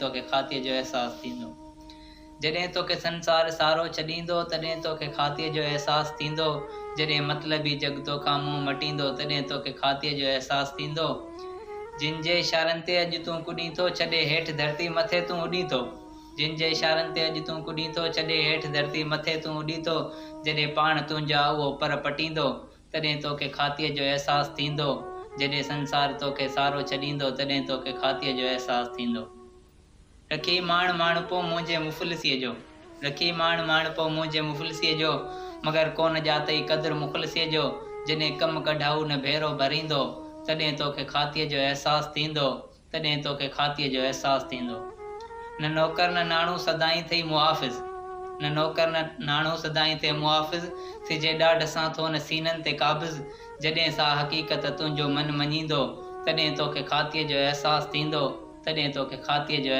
तोखे खातीअ जो अहसासु थींदो। जॾहिं तोखे संसार सारो छॾींदो तॾहिं तोखे खातीअ जो अहसासु थींदो। जॾहिं मतिलबी जग तोखां मुंहुं मटींदो तॾहिं तोखे खातीअ जो अहसासु थींदो। जिन जे इशारनि ते अॼु तूं कुॾीं थो छॾे हेठि धरती मथे तूं उॾीं थो। जिन जे इशारनि ते अॼु तूं कुॾीं थो छॾे हेठि धरती मथे तूं उॾीं थो। जॾहिं पाण तुंहिंजा उहो पर पटींदो तॾहिं तोखे खातीअ जो अहसासु थींदो। जॾहिं संसार तोखे सारो छॾींदो तॾहिं तोखे खातीअ जो अहसासु थींदो। रखी माण माणपो मुंहिंजे मुफ़लिसीअ जो, रखी माण माणपो मुंहिंजे मुफ़लिसीअ जो, मगर कोन ॼातई क़दुरु मुख़लिसीअ जो। जॾहिं कमु कढाऊ न भेरो भरींदो तॾहिं तोखे खातीअ जो अहसासु थींदो। तॾहिं तोखे खातीअ जो अहसासु थींदो। न नौकर न नाणू सदाईं थई मुहाफ़िज़, न नौकर न नाणू सदाईं थिए मुहाफ़िज़। सिजे ॾाढ सां थो न सीननि ते क़ाबिज़। जॾहिं सा हक़ीक़त तुंहिंजो मन मञींदो तॾहिं तोखे खातीअ जो अहसासु थींदो। तॾहिं तोखे खातीअ जो